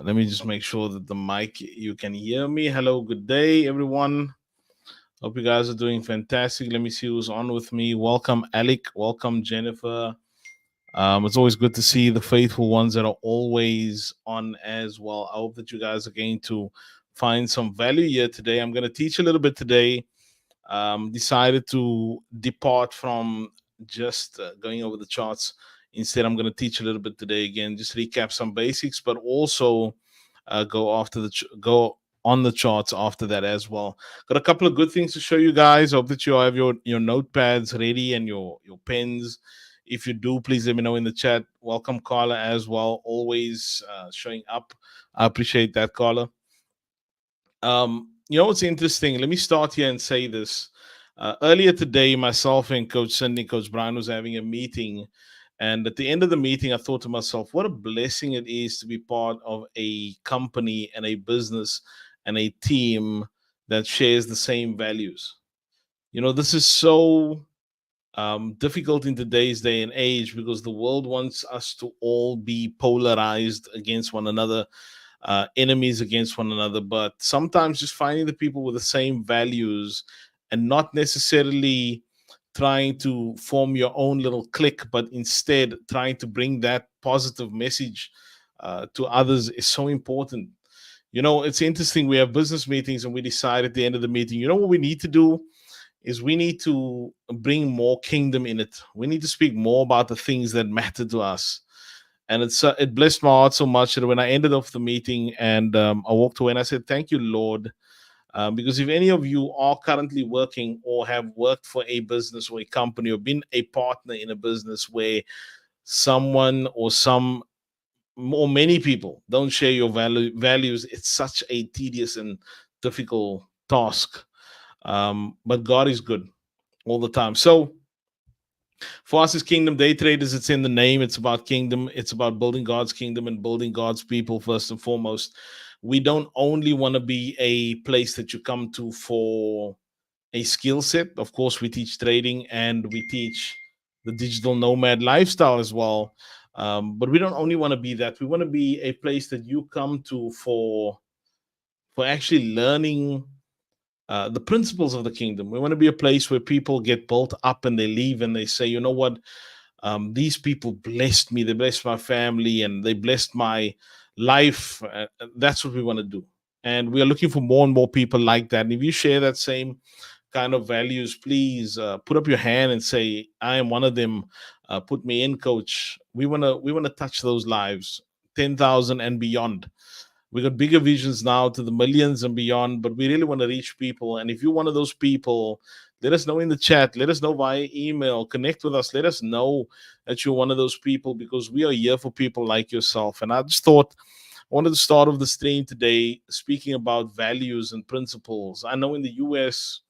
Let me just make sure that the mic, you can hear me. Hello, good day, everyone. Hope you guys are doing fantastic. Let me see who's on with me. Welcome, Alec. Welcome, Jennifer. It's always good to see the faithful ones that are always on as well. I hope that you guys are going to find some value here today. I'm going to teach a little bit today. Decided to depart from just going over the charts. Instead, I'm going to teach a little bit today again, just recap some basics, but also go after go on the charts after that as well. Got a couple of good things to show you guys. Hope that you have your notepads ready and your pens. If you do, please let me know in the chat. Welcome, Carla, as well. Always showing up. I appreciate that, Carla. You know what's interesting? Let me start here and say this. Earlier today, myself and Coach Cindy, Coach Brian was having a meeting, and at the end of the meeting, I thought to myself, what a blessing it is to be part of a company and a business and a team that shares the same values. You know, this is so difficult in today's day and age because the world wants us to all be polarized against one another, enemies against one another. But sometimes just finding the people with the same values and not necessarily trying to form your own little clique, but instead trying to bring that positive message to others is so important. You know, it's interesting. We have business meetings and we decide at the end of the meeting, you know what we need to do? Is we need to bring more kingdom in it. We need to speak more about the things that matter to us. And it blessed my heart so much that when I ended off the meeting and I walked away and I said, "Thank you, Lord," because if any of you are currently working or have worked for a business or a company or been a partner in a business where someone or some or many people don't share your values, it's such a tedious and difficult task. But God is good all the time. So for us as Kingdom Day Traders, it's in the name. It's about kingdom. It's about building God's kingdom and building God's people first and foremost. We don't only want to be a place that you come to for a skill set. Of course, we teach trading and we teach the digital nomad lifestyle as well. But we don't only want to be that. We want to be a place that you come to for actually learning the principles of the kingdom. We want to be a place where people get built up and they leave and they say, you know what? These people blessed me, they blessed my family, and they blessed my life. That's what we want to do. And we are looking for more and more people like that. And if you share that same kind of values, please put up your hand and say, I am one of them. Put me in, coach. We want to touch those lives, 10,000 and beyond. We got bigger visions now to the millions and beyond, but we really want to reach people. And if you're one of those people, let us know in the chat. Let us know via email. Connect with us. Let us know that you're one of those people because we are here for people like yourself. And I just thought I wanted to start off the stream today speaking about values and principles. I know in the US,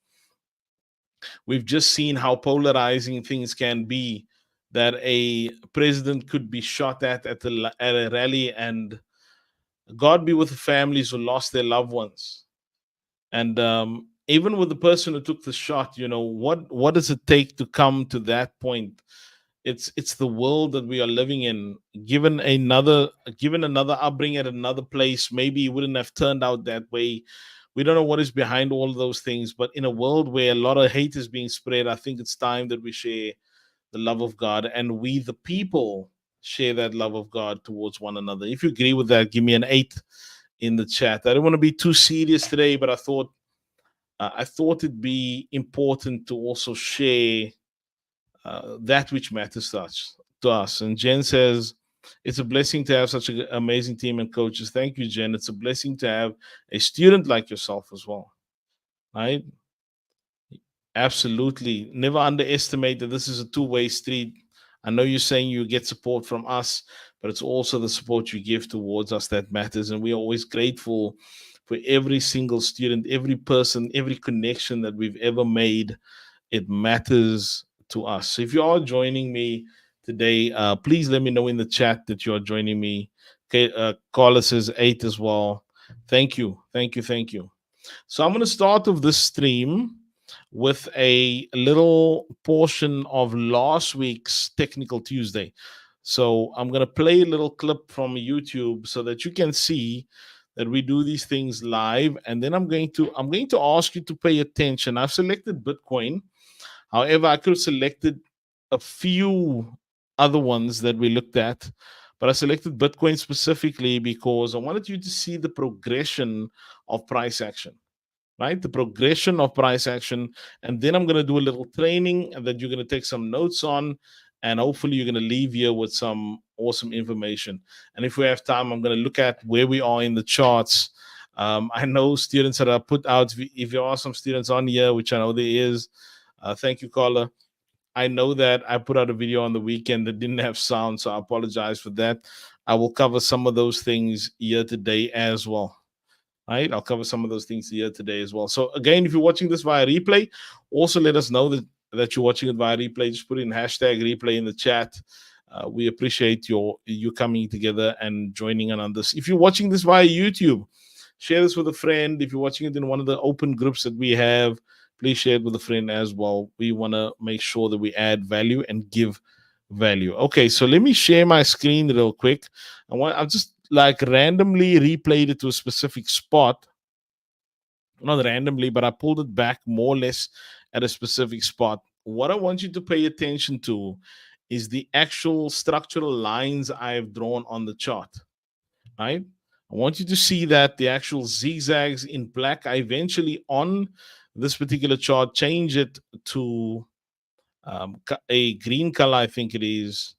we've just seen how polarizing things can be. That a president could be shot at a rally, and God be with the families who lost their loved ones. And even with the person who took the shot, you know what does it take to come to that point? It's the world that we are living in. Given another upbringing at another place, maybe it wouldn't have turned out that way. We don't know what is behind all of those things, but in a world where a lot of hate is being spread, I think it's time that we share the love of God, and we, the people, share that love of God towards one another. If you agree with that, give me an 8 in the chat. I don't want to be too serious today, but I thought it'd be important to also share that which matters to us. And Jen says, it's a blessing to have such an amazing team and coaches. Thank you, Jen. It's a blessing to have a student like yourself as well. Right? Absolutely. Never underestimate that this is a two-way street. I know you're saying you get support from us, but it's also the support you give towards us that matters. And we are always grateful for every single student, every person, every connection that we've ever made. It matters to us. So if you are joining me today, please let me know in the chat that you are joining me. Okay, Carla says 8 as well. Thank you. Thank you. Thank you. So I'm going to start with this stream with a little portion of last week's Technical Tuesday. So I'm gonna play a little clip from YouTube so that you can see that we do these things live. And then I'm going to ask you to pay attention. I've selected Bitcoin. However, I could have selected a few other ones that we looked at, but I selected Bitcoin specifically because I wanted you to see the progression of price action, right? The progression of price action. And then I'm going to do a little training that you're going to take some notes on. And hopefully, you're going to leave here with some awesome information. And if we have time, I'm going to look at where we are in the charts. I know students that are put out, if there are some students on here, which I know there is, thank you, caller. I know that I put out a video on the weekend that didn't have sound, so I apologize for that. I will cover some of those things here today as well. Right, I'll cover some of those things here today as well. So again, if you're watching this via replay, also let us know that you're watching it via replay. Just put in hashtag replay in the chat. We appreciate you coming together and joining in on this. If you're watching this via YouTube, share this with a friend. If you're watching it in one of the open groups that we have, please share it with a friend as well. We want to make sure that we add value and give value. Okay, so let me share my screen real quick. I've just like randomly replayed it to a specific spot. Not randomly, but I pulled it back more or less at a specific spot. What I want you to pay attention to is the actual structural lines I've drawn on the chart, right? I want you to see that the actual zigzags in black, I eventually on this particular chart change it to a green color, I think it is.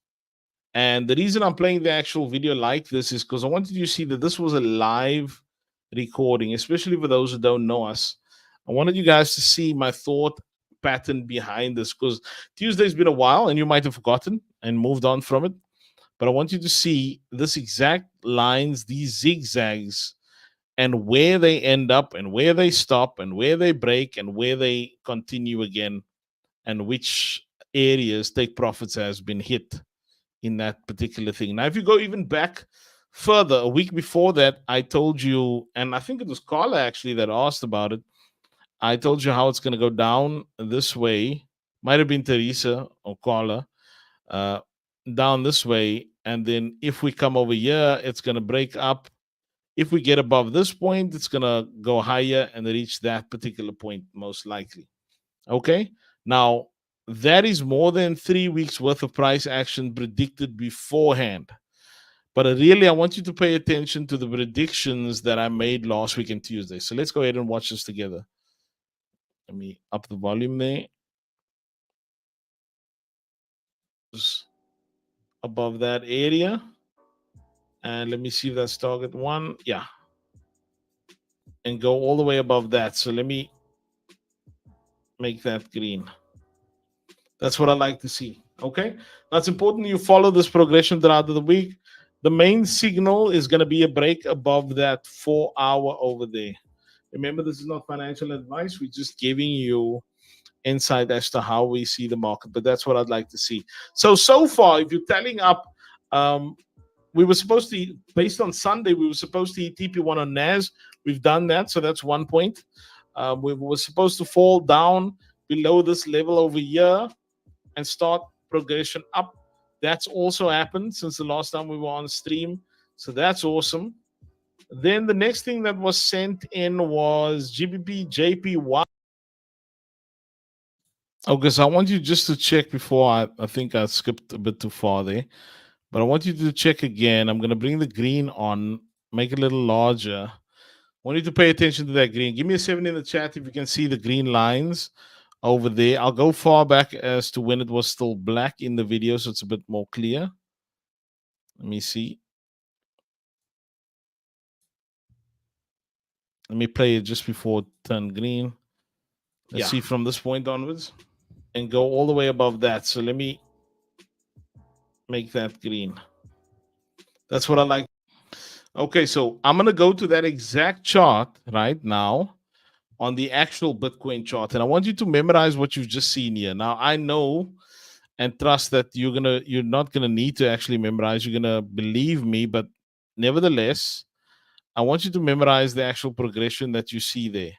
And the reason I'm playing the actual video like this is because I wanted you to see that this was a live recording, especially for those who don't know us. I wanted you guys to see my thought pattern behind this because Tuesday's been a while and you might have forgotten and moved on from it. But I want you to see this exact lines, these zigzags, and where they end up and where they stop and where they break and where they continue again and which areas take profits has been hit in that particular thing. Now, if you go even back further, a week before that, I told you, and I think it was Carla actually that asked about it. I told you how it's going to go down this way. Might have been Teresa or Carla, uh, down this way. And then if we come over here, it's going to break up. If we get above this point, it's going to go higher and reach that particular point, most likely. Okay. Now, that is more than 3 weeks worth of price action predicted beforehand. But really, I want you to pay attention to the predictions that I made last week and Tuesday. So let's go ahead and watch this together. Let me up the volume there. Just above that area. And let me see if that's target one. Yeah. And go all the way above that. So let me make that green. That's what I like to see. Okay. That's important. You follow this progression throughout the week. The main signal is going to be a break above that 4 hour over there. Remember, this is not financial advice. We're just giving you insight as to how we see the market. But that's what I'd like to see. So far, if you're telling up, we were supposed to, based on Sunday, we were supposed to eat TP1 on NAS. We've done that. So that's 1 point. We were supposed to fall down below this level over here and start progression up. That's also happened since the last time we were on stream. So that's awesome. Then the next thing that was sent in was GBP JPY. Okay, so I want you just to check before I think I skipped a bit too far there. But I want you to check again. I'm going to bring the green on, make it a little larger. I want you to pay attention to that green. Give me a 7 in the chat if you can see the green lines over there. I'll go far back as to when it was still black in the video, so it's a bit more clear. Let me see. Let me play it just before it turned green. Let's see from this point onwards and go all the way above that. So let me make that green. That's what I like. Okay, so I'm going to go to that exact chart right now on the actual Bitcoin chart. And I want you to memorize what you've just seen here. Now, I know and trust that you're not gonna need to actually memorize. You're gonna believe me, but nevertheless, I want you to memorize the actual progression that you see there.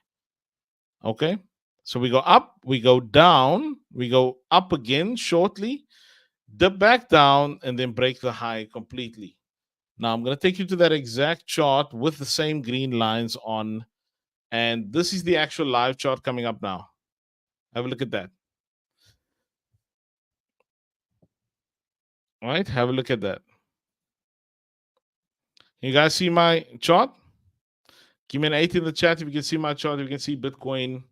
Okay, so we go up, we go down, we go up again shortly, dip back down, and then break the high completely. Now I'm going to take you to that exact chart with the same green lines on, and this is the actual live chart coming up now. Have a look at that. All right, have a look at that. You guys see my chart? Give me an 8 in the chat if you can see my chart. If you can see Bitcoin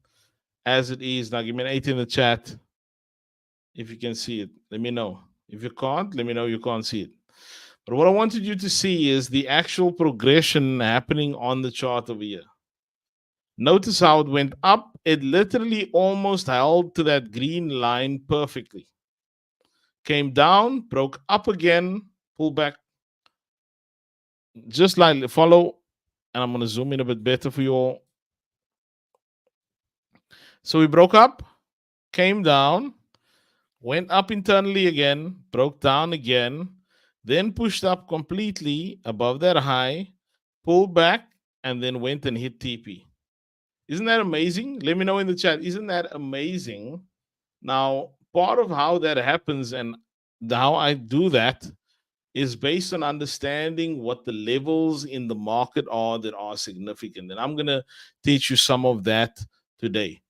as it is. Now give me an 8 in the chat if you can see it. Let me know. If you can't, let me know you can't see it. But what I wanted you to see is the actual progression happening on the chart over here. Notice how it went up. It literally almost held to that green line perfectly. Came down, broke up again, pulled back. Just like follow, and I'm going to zoom in a bit better for you all. So we broke up, came down, went up internally again, broke down again, then pushed up completely above that high, pulled back, and then went and hit TP. Isn't that amazing? Let me know in the chat. Isn't that amazing? Now, part of how that happens and how I do that is based on understanding what the levels in the market are that are significant. And I'm going to teach you some of that today.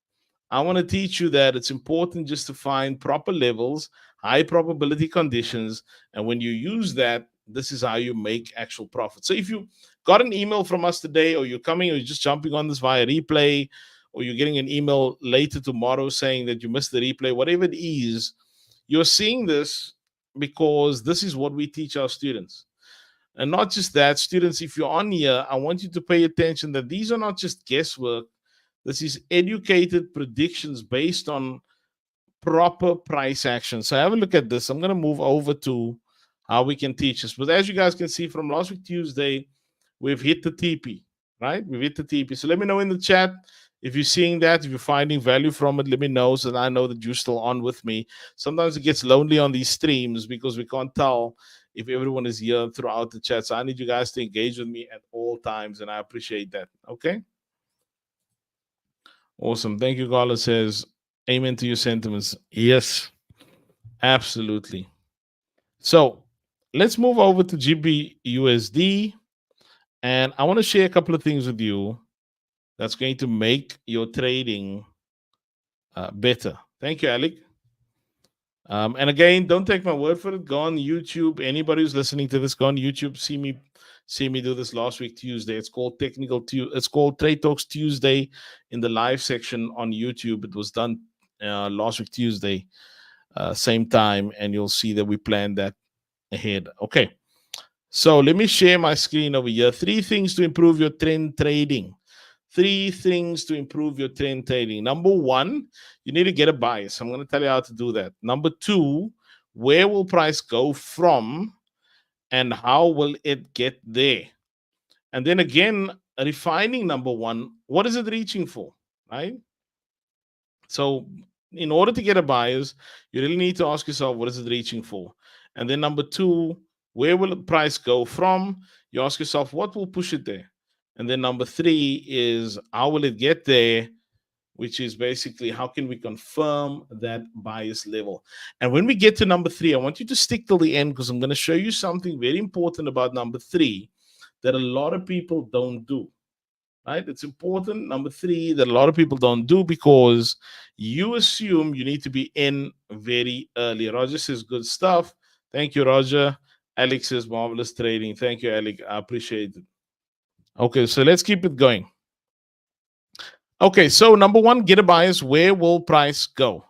I want to teach you that it's important just to find proper levels, high probability conditions. And when you use that, this is how you make actual profit. So if you got an email from us today, or you're coming, or you're just jumping on this via replay, or you're getting an email later tomorrow saying that you missed the replay, whatever it is, you're seeing this because this is what we teach our students. And not just that, students, if you're on here, I want you to pay attention that these are not just guesswork. This is educated predictions based on proper price action. So have a look at this. I'm going to move over to how we can teach this. But as you guys can see from last week Tuesday, we've hit the TP, right? We've hit the TP. So let me know in the chat if you're seeing that, if you're finding value from it. Let me know so that I know that you're still on with me. Sometimes it gets lonely on these streams because we can't tell if everyone is here throughout the chat. So I need you guys to engage with me at all times, and I appreciate that. Okay. Awesome. Thank you, Carlos says, amen to your sentiments. Yes, absolutely. So let's move over to GBUSD. And I want to share a couple of things with you that's going to make your trading better. Thank you, Alec. And again, don't take my word for it. Go on YouTube. Anybody who's listening to this, go on YouTube. See me do this last week Tuesday. It's called It's called Trade Talks Tuesday in the live section on YouTube. It was done last week Tuesday, same time, and you'll see that we planned that ahead. Okay, so let me share my screen over here. 3 things to improve your trend trading. 3 things to improve your trend trading. Number 1, you need to get a bias. I'm going to tell you how to do that. Number 2, where will price go from and how will it get there? And then again, refining number 1, what is it reaching for, right? So in order to get a bias, you really need to ask yourself, what is it reaching for? And then number 2, where will the price go from? You ask yourself, what will push it there? And then number 3 is, how will it get there? Which is basically, how can we confirm that bias level? And when we get to number 3, I want you to stick till the end because I'm going to show you something very important about number 3 that a lot of people don't do. Right? It's important. Number 3, that a lot of people don't do because you assume you need to be in very early. Roger says, good stuff. Thank you, Roger. Alex says, marvelous trading. Thank you, Alex. I appreciate it. Okay, so let's keep it going. Okay, so number 1, get a bias. Where will price go?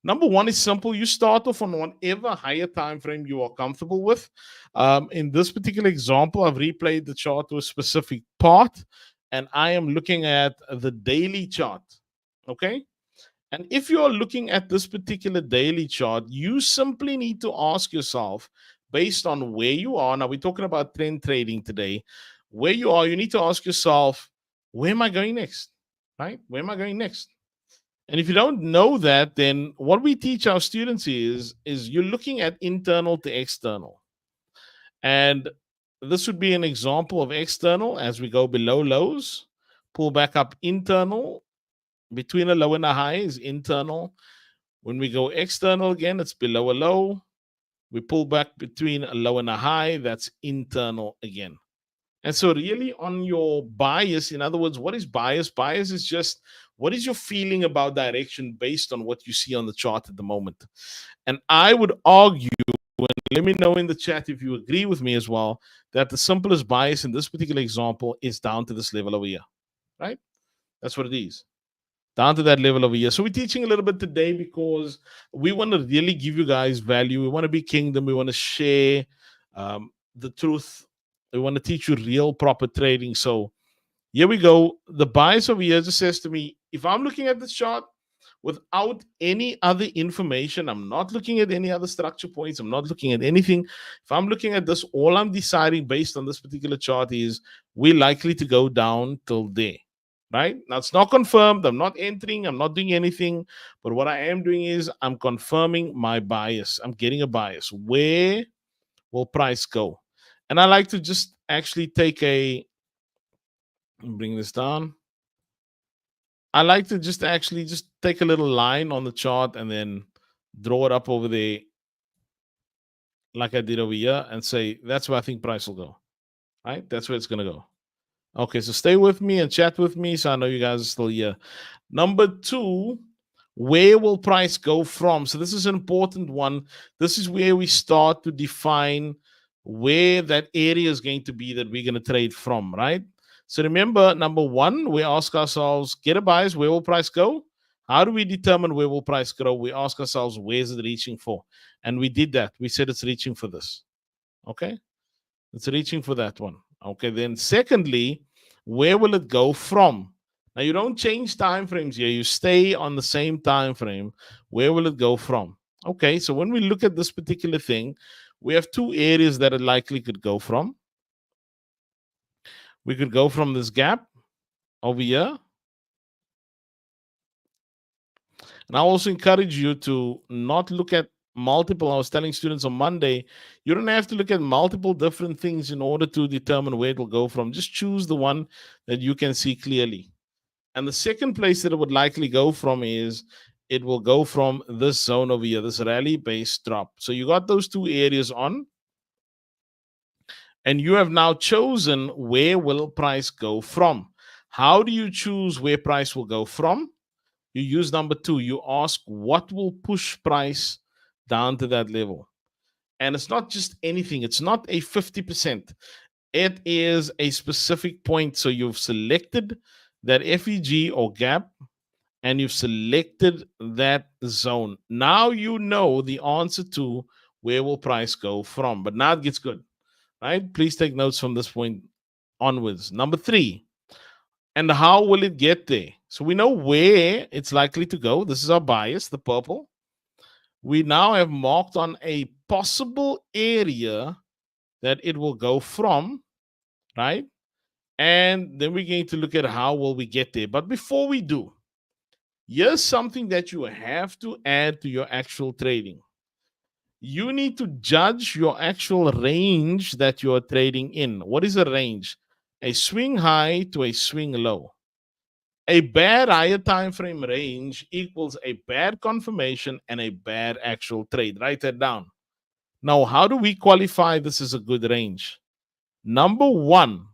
Number 1 is simple. You start off on whatever higher time frame you are comfortable with. In this particular example, I've replayed the chart to a specific part, and I am looking at the daily chart. Okay? And if you're looking at this particular daily chart, you simply need to ask yourself, based on where you are, now we're talking about trend trading today, where you are, you need to ask yourself, where am I going next? Right? Where am I going next? And if you don't know that, then what we teach our students is you're looking at internal to external. And this would be an example of external as we go below lows, pull back up internal, between a low and a high is internal. When we go external again, it's below a low. We pull back between a low and a high. That's internal again. And so, really, on your bias, in other words, what is bias? Bias is just what is your feeling about direction based on what you see on the chart at the moment. And I would argue, and let me know in the chat if you agree with me as well, that the simplest bias in this particular example is down to this level over here, right? That's what it is. Down to that level over here. So we're teaching a little bit today because we want to really give you guys value. We want to be kingdom. We want to share the truth. We want to teach you real proper trading. So here we go. The bias over here just says to me, if I'm looking at this chart without any other information, I'm not looking at any other structure points, I'm not looking at anything. If I'm looking at this, all I'm deciding based on this particular chart is we're likely to go down till there. Right now, it's not confirmed. I'm not entering, I'm not doing anything. But what I am doing is I'm confirming my bias. I'm getting a bias. Where will price go? And I like to just actually take bring this down. I like to just actually just take a little line on the chart and then draw it up over there like I did over here and say, that's where I think price will go. Right? That's where it's going to go. Okay, so stay with me and chat with me so I know you guys are still here. Number two, where will price go from? So this is an important one. This is where we start to define where that area is going to be that we're going to trade from, right? So remember, number one, we ask ourselves, get a bias, where will price go? How do we determine where will price grow? We ask ourselves, where is it reaching for? And we did that. We said it's reaching for this. Okay? It's reaching for that one. Okay, then secondly, where will it go from? Now you don't change time frames here. You stay on the same time frame. Where will it go from? Okay, so when we look at this particular thing, we have two areas that it likely could go from. We could go from this gap over here. And I also encourage you to not look at multiple. I was telling students on Monday, you don't have to look at multiple different things in order to determine where it will go from. Just choose the one that you can see clearly. And the second place that it would likely go from is it will go from this zone over here, this rally base drop. So you got those two areas on. And you have now chosen where will price go from. How do you choose where price will go from? You use number two. You ask what will push price down to that level. And it's not just anything, it's not a 50%. It is a specific point. So you've selected that FEG or gap and you've selected that zone. Now you know the answer to where will price go from. But now it gets good, right? Please take notes from this point onwards. Number three, and how will it get there? So we know where it's likely to go. This is our bias, the purple. We now have marked on a possible area that it will go from, right? And then we're going to look at how will we get there. But before we do, here's something that you have to add to your actual trading. You need to judge your actual range that you're trading in. What is a range? A swing high to a swing low. A bad higher time frame range equals a bad confirmation and a bad actual trade. Write that down. Now, how do we qualify this as a good range? Number one,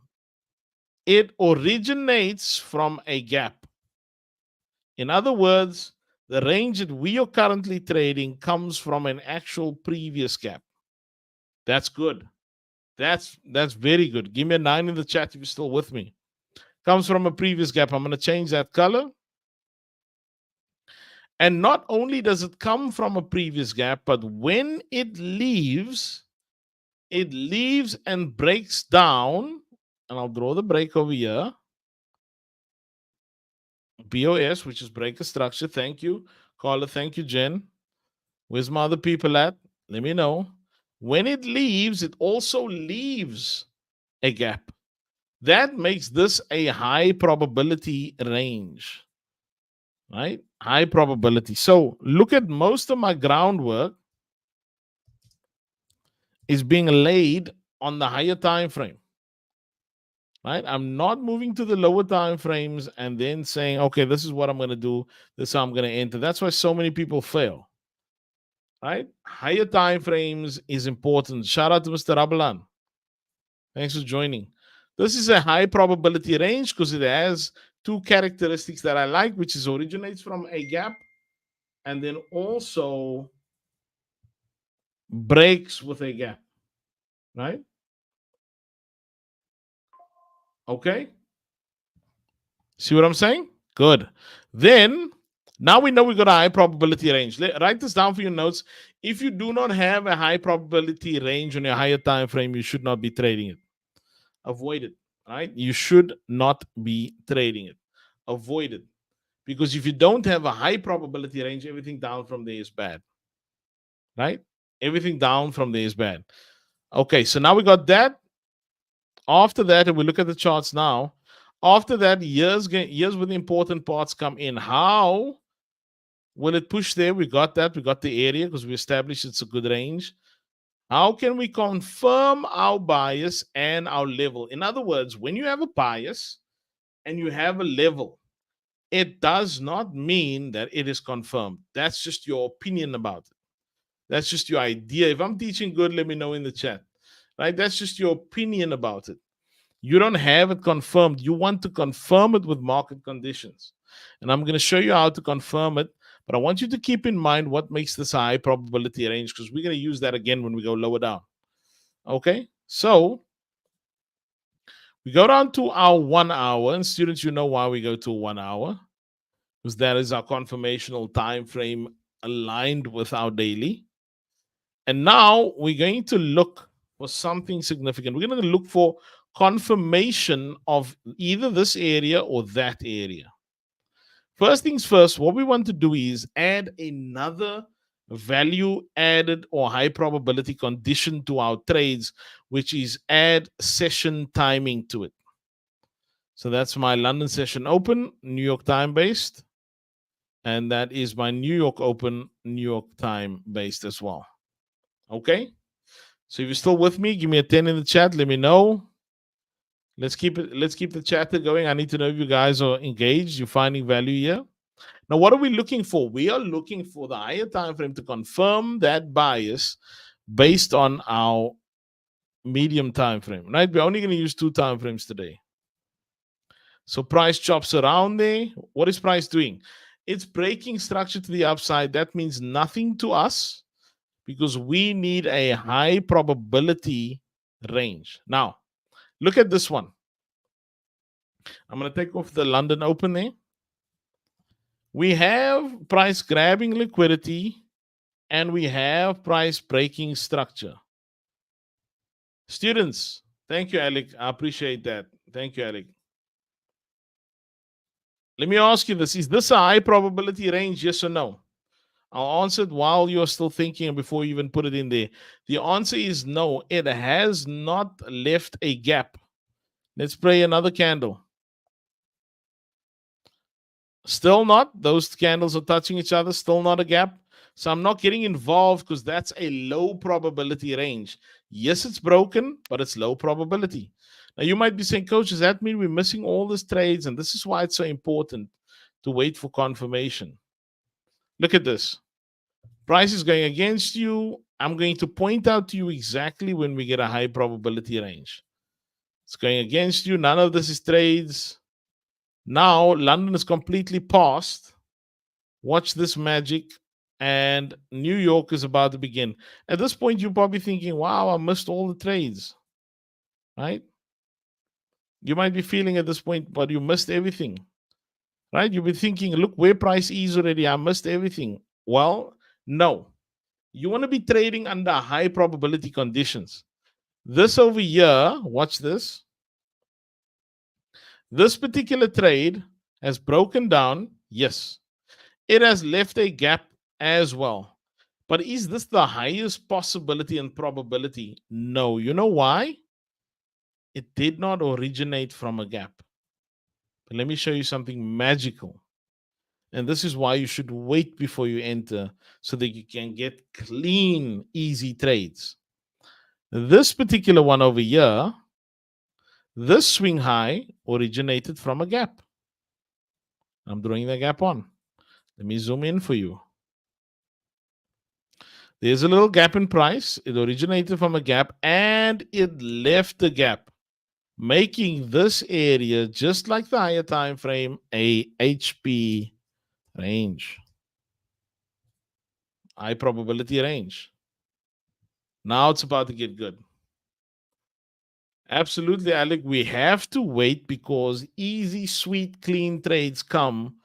it originates from a gap. In other words, the range that we are currently trading comes from an actual previous gap. That's good. That's very good. Give me a 9 in the chat if you're still with me. Comes from a previous gap. I'm going to change that color. And not only does it come from a previous gap, but when it leaves and breaks down, and I'll draw the break over here. BOS, which is breaker structure. Thank you, caller. Thank you, Jen. Where's my other people at? Let me know. When it leaves, it also leaves a gap. That makes this a high probability range, right? High probability. So look at most of my groundwork is being laid on the higher time frame, right? I'm not moving to the lower time frames and then saying, okay, this is what I'm going to do. This is how I'm going to enter. That's why so many people fail, right? Higher time frames is important. Shout out to Mr. Rabalan. Thanks for joining. This is a high probability range because it has two characteristics that I like, which is originates from a gap and then also breaks with a gap, right? Okay. See what I'm saying? Good. Then now we know we got a high probability range. Write this down for your notes. If you do not have a high probability range on your higher time frame, you should not be trading it. Avoid it. Right? You should not be trading it. Avoid it. Because if you don't have a high probability range, everything down from there is bad. Right? Everything down from there is bad. Okay, so now we got that. After that, if we look at the charts now, after that, years with the important parts come in. How will it push there? We got that. We got the area because we established it's a good range. How can we confirm our bias and our level? In other words, when you have a bias and you have a level, it does not mean that it is confirmed. That's just your opinion about it. That's just your idea. If I'm teaching good, let me know in the chat. Right? That's just your opinion about it. You don't have it confirmed. You want to confirm it with market conditions. And I'm going to show you how to confirm it. But I want you to keep in mind what makes this a high probability range because we're going to use that again when we go lower down. Okay? So we go down to our 1 hour. And students, you know why we go to 1 hour. Because that is our confirmational time frame aligned with our daily. And now we're going to look for something significant. We're going to look for confirmation of either this area or that area. First things first, what we want to do is add another value added or high probability condition to our trades, which is add session timing to it. So that's my London session open, New York time based. And that is my New York open, New York time based as well. Okay. So if you're still with me, give me a 10 in the chat. Let me know. Let's keep the chatter going. I need to know if you guys are engaged. You're finding value here. Now, what are we looking for? We are looking for the higher time frame to confirm that bias based on our medium time frame. Right? We're only going to use 2 time frames today. So price chops around there. What is price doing? It's breaking structure to the upside. That means nothing to us because we need a high probability range. Now, look at this one. I'm going to take off the London open there. We have price grabbing liquidity and we have price breaking structure. Students, thank you, Alec. I appreciate that. Thank you, Alec. Let me ask you this. Is this a high probability range, yes or no? I'll answer it while you're still thinking and before you even put it in there. The answer is no. It has not left a gap. Let's spray another candle. Still not. Those candles are touching each other. Still not a gap. So I'm not getting involved because that's a low probability range. Yes, it's broken, but it's low probability. Now you might be saying, Coach, does that mean we're missing all these trades? And this is why it's so important to wait for confirmation. Look at this. Price is going against you. I'm going to point out to you exactly when we get a high probability range. It's going against you. None of this is trades. Now London is completely paused. Watch this magic. And New York is about to begin. At this point, you're probably thinking, wow, I missed all the trades. Right? You might be feeling at this point, but you missed everything. Right? You'll be thinking, look, where price is already. I missed everything. Well, no. You want to be trading under high probability conditions. This over here, watch this. This particular trade has broken down. Yes. It has left a gap as well. But is this the highest possibility and probability? No. You know why? It did not originate from a gap. But let me show you something magical. And this is why you should wait before you enter so that you can get clean, easy trades. This particular one over here, this swing high originated from a gap. I'm drawing the gap on. Let me zoom in for you. There's a little gap in price. It originated from a gap and it left the gap, making this area, just like the higher time frame, a HP range, high probability range. Now it's about to get good. Absolutely, Alec. We have to wait because easy, sweet, clean trades come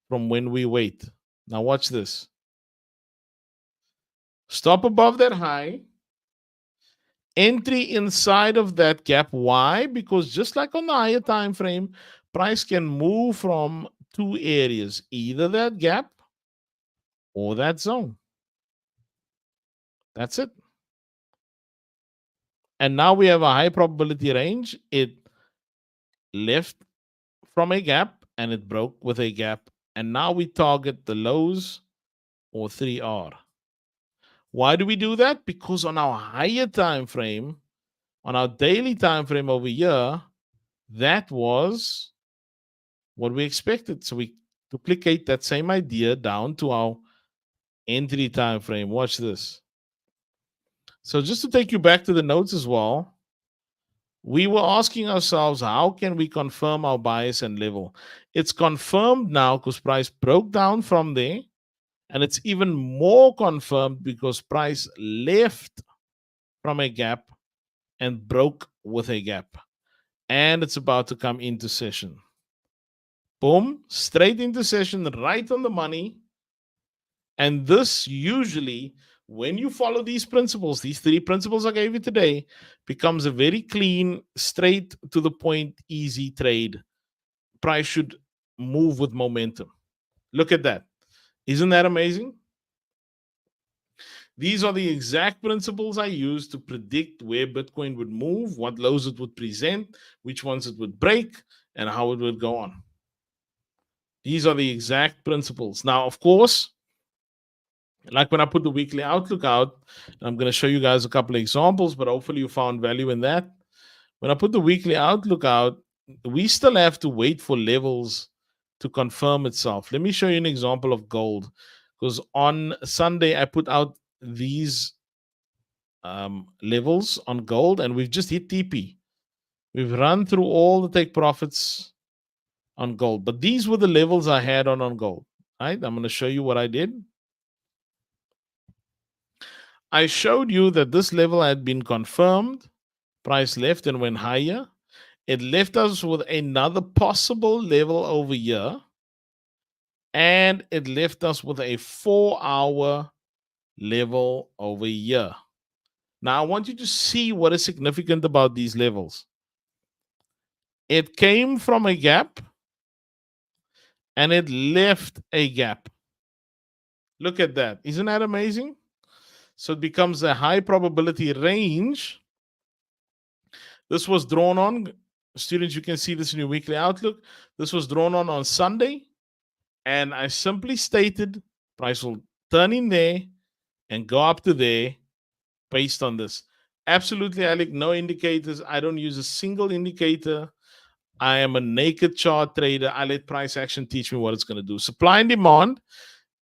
from when we wait. Now, watch this. Stop above that high, entry inside of that gap. Why? Because just like on the higher time frame, price can move from two areas, either that gap or that zone. That's it. And now we have a high probability range. It left from a gap and it broke with a gap. And now we target the lows or 3R. Why do we do that? Because on our higher time frame, on our daily time frame over here, that was what we expected. So we duplicate that same idea down to our entry time frame. Watch this. So just to take you back to the notes as well, we were asking ourselves, how can we confirm our bias and level? It's confirmed now because price broke down from there, and it's even more confirmed because price left from a gap and broke with a gap, and it's about to come into session. Boom, straight into session, right on the money. And this usually, when you follow these principles, these three principles I gave you today, becomes a very clean, straight to the point, easy trade. Price should move with momentum. Look at that. Isn't that amazing? These are the exact principles I used to predict where Bitcoin would move, what lows it would present, which ones it would break, and how it would go on. These are the exact principles. Now, of course, like when I put the weekly outlook out, I'm going to show you guys a couple of examples, but hopefully you found value in that. When I put the weekly outlook out, we still have to wait for levels to confirm itself. Let me show you an example of gold, because on Sunday I put out these levels on gold and we've just hit TP. We've run through all the take profits on gold, but these were the levels I had on gold. Right? I'm going to show you what I did. I showed you that this level had been confirmed. Price left and went higher. It left us with another possible level over here. And it left us with a 4-hour level over here. Now, I want you to see what is significant about these levels. It came from a gap and it left a gap. Look at that. Isn't that amazing? So it becomes a high probability range. This was drawn on, students, you can see this in your weekly outlook. This was drawn on Sunday. And I simply stated price will turn in there and go up to there based on this. Absolutely, Alec, no indicators. I don't use a single indicator. I am a naked chart trader. I let price action teach me what it's going to do. Supply and demand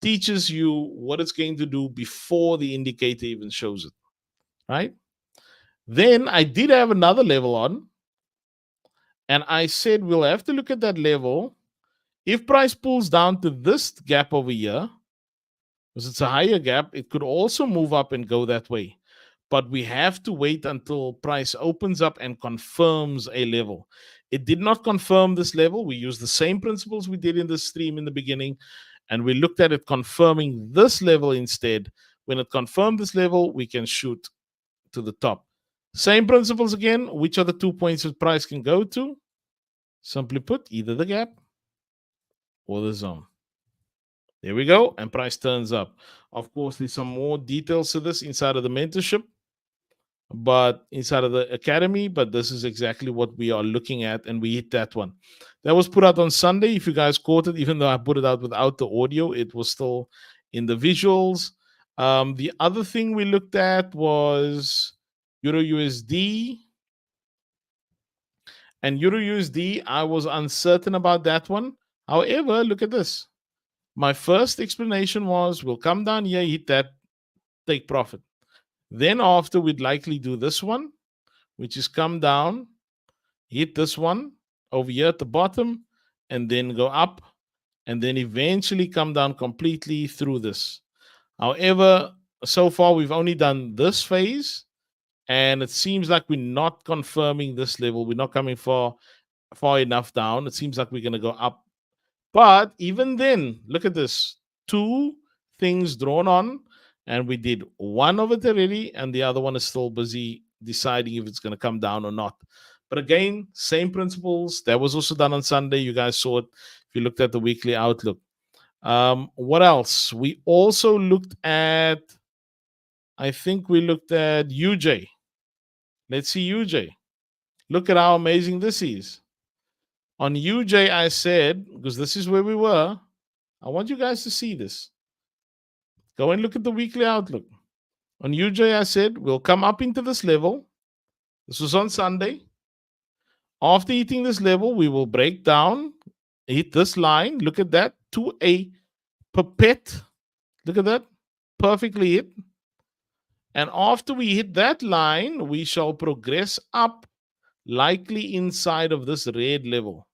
teaches you what it's going to do before the indicator even shows it, right? Then I did have another level on, and I said we'll have to look at that level. If price pulls down to this gap over here, because it's a higher gap, it could also move up and go that way. But we have to wait until price opens up and confirms a level. It did not confirm this level. We used the same principles we did in the stream in the beginning, and we looked at it confirming this level instead. When it confirmed this level, we can shoot to the top. Same principles again. Which are the 2 points that price can go to? Simply put, either the gap or the zone. There we go. And price turns up. Of course, there's some more details to this inside of the mentorship, but inside of the academy. But this is exactly what we are looking at. And we hit that one. That was put out on Sunday. If you guys caught it, even though I put it out without the audio, it was still in the visuals. The other thing we looked at was Euro USD. And Euro USD, I was uncertain about that one. However, look at this. My first explanation was we'll come down here, hit that take profit. Then after, we'd likely do this one, which is come down, hit this one over here at the bottom, and then go up, and then eventually come down completely through this. However, so far we've only done this phase, and it seems like we're not confirming this level. We're not coming far enough down. It seems like we're going to go up. But even then, look at this. Two things drawn on, and we did one of it already, and the other one is still busy deciding if it's going to come down or not. But again, same principles. That was also done on Sunday. You guys saw it if you looked at the weekly outlook. What else? We also looked at, I think we looked at UJ. Let's see UJ. Look at how amazing this is. On UJ, I said, because this is where we were, I want you guys to see this. Go and look at the weekly outlook. On UJ, I said, we'll come up into this level. This was on Sunday. After hitting this level, we will break down, hit this line. Look at that, to a pipette. Look at that, perfectly hit. And after we hit that line, we shall progress up, likely inside of this red level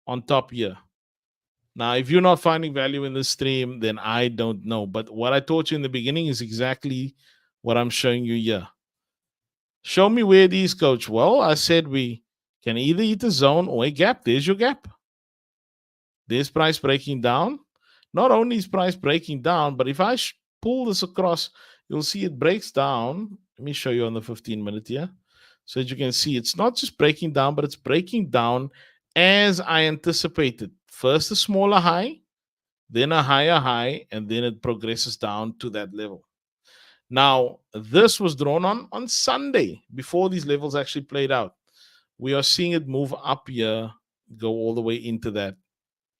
on top here. Now, if you're not finding value in this stream, then I don't know. But what I taught you in the beginning is exactly what I'm showing you here. Show me where it is, coach. Well, I said we can either hit a zone or a gap. There's your gap. There's price breaking down. Not only is price breaking down, but if I pull this across, you'll see it breaks down. Let me show you on the 15-minute here. So that you can see it's not just breaking down, but it's breaking down as I anticipated. First a smaller high, then a higher high, and then it progresses down to that level. Now, this was drawn on Sunday before these levels actually played out. We are seeing it move up here, go all the way into that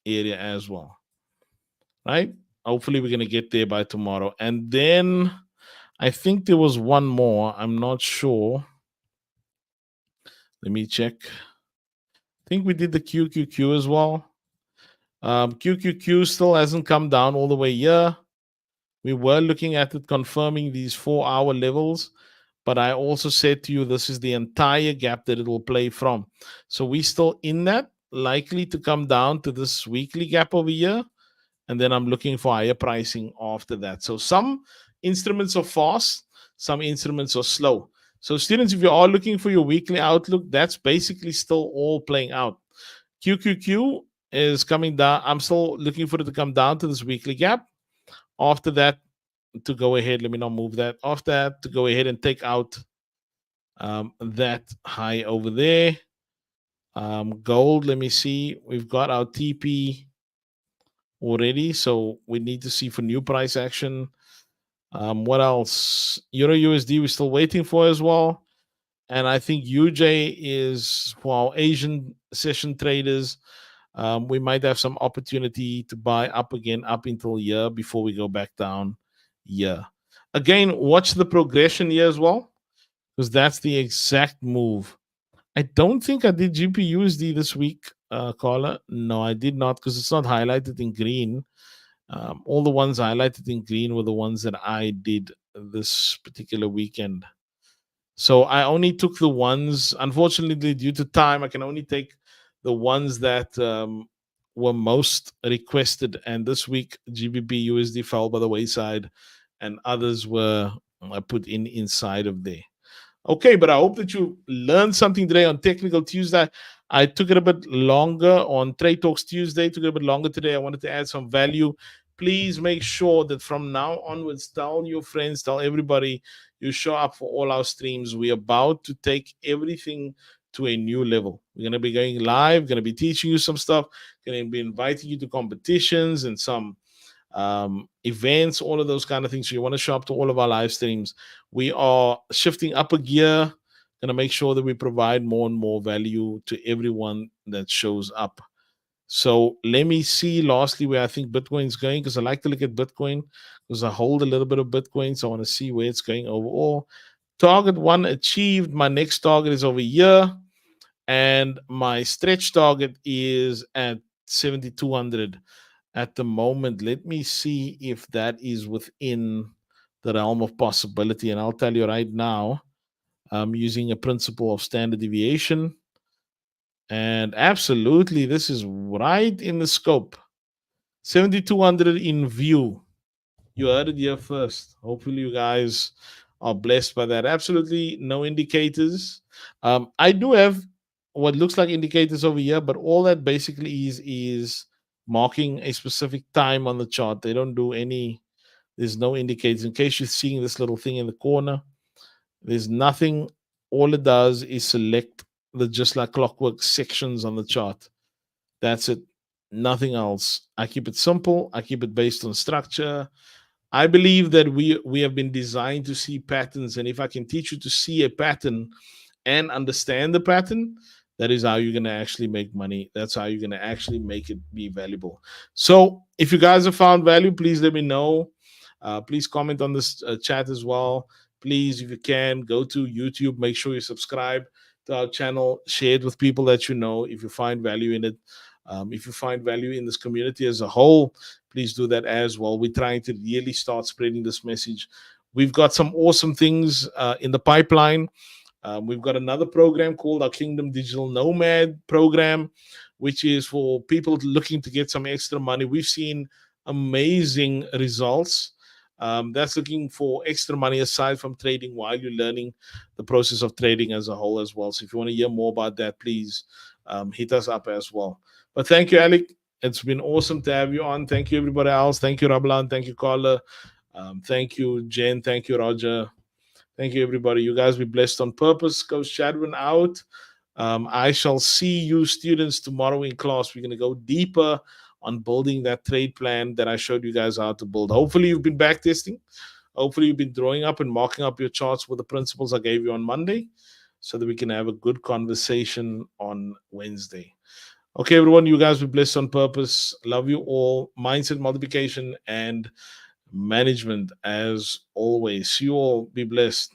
area as well. Right? Hopefully, we're going to get there by tomorrow. And then I think there was one more. I'm not sure. Let me check. I think we did the QQQ as well. QQQ still hasn't come down all the way here. We were looking at it confirming these 4-hour levels, but I also said to you this is the entire gap that it will play from. So we're still in that, likely to come down to this weekly gap over here, and then I'm looking for higher pricing after that. So some instruments are fast, some instruments are slow. So students, if you are looking for your weekly outlook, that's basically still all playing out. QQQ is coming down. I'm still looking for it to come down to this weekly gap. After that, to go ahead, let me not move that. After that, to go ahead and take out that high over there. Gold, let me see. We've got our TP already, so we need to see for new price action. What else? Euro USD, we're still waiting for as well. And I think UJ is for our Asian session traders. We might have some opportunity to buy up again up until here before we go back down here. Again, watch the progression here as well, because that's the exact move. I don't think I did GPUSD this week, Carla. No, I did not, because it's not highlighted in green. All the ones highlighted in green were the ones that I did this particular weekend. So I only took the ones, unfortunately, due to time, I can only take the ones that were most requested. And this week, GBP USD fell by the wayside, and others were put inside of there. Okay, but I hope that you learned something today on Technical Tuesday. I took it a bit longer on Trade Talks Tuesday, took it a bit longer today. I wanted to add some value. Please make sure that from now onwards, tell your friends, tell everybody you show up for all our streams. We're about to take everything to a new level. We're going to be going live, going to be teaching you some stuff, going to be inviting you to competitions and some events, all of those kind of things. So you want to show up to all of our live streams. We are shifting up a gear, going to make sure that we provide more and more value to everyone that shows up. So let me see lastly where I think Bitcoin's going, because I like to look at Bitcoin because I hold a little bit of Bitcoin. So I want to see where it's going overall. Target 1 achieved. My next target is over here. And my stretch target is at 7,200 at the moment. Let me see if that is within the realm of possibility. And I'll tell you right now, I'm using a principle of standard deviation. And absolutely, this is right in the scope. 7,200 in view. You heard it here first. Hopefully, you guys are blessed by that. Absolutely no indicators. I do have what looks like indicators over here, but all that basically is marking a specific time on the chart. They don't do any. There's no indicators. In case you're seeing this little thing in the corner, there's nothing. All it does is select the just like clockwork sections on the chart. That's it. Nothing else. I keep it simple. I keep it based on structure. I believe that we have been designed to see patterns, and if I can teach you to see a pattern and understand the pattern, that is how you're going to actually make money. That's how you're going to actually make it be valuable. So, if you guys have found value, please let me know. Please comment on this chat as well. Please, if you can, go to YouTube. Make sure you subscribe to our channel. Share it with people that you know if you find value in it. If you find value in this community as a whole, please do that as well. We're trying to really start spreading this message. We've got some awesome things in the pipeline. We've got another program called our Kingdom Digital Nomad program, which is for people looking to get some extra money. We've seen amazing results. That's looking for extra money aside from trading while you're learning the process of trading as a whole as well. So if you want to hear more about that, please hit us up as well. But thank you, Alec. It's been awesome to have you on. Thank you, everybody else. Thank you, Rablan. Thank you, Carla. Thank you, Jen. Thank you, Roger. Thank you, everybody. You guys be blessed on purpose. Coach Chadwin out. I shall see you students tomorrow in class. We're going to go deeper on building that trade plan that I showed you guys how to build. Hopefully, you've been back testing. Hopefully, you've been drawing up and marking up your charts with the principles I gave you on Monday so that we can have a good conversation on Wednesday. Okay, everyone, you guys be blessed on purpose. Love you all. Mindset multiplication and management as always. See you all. Be blessed.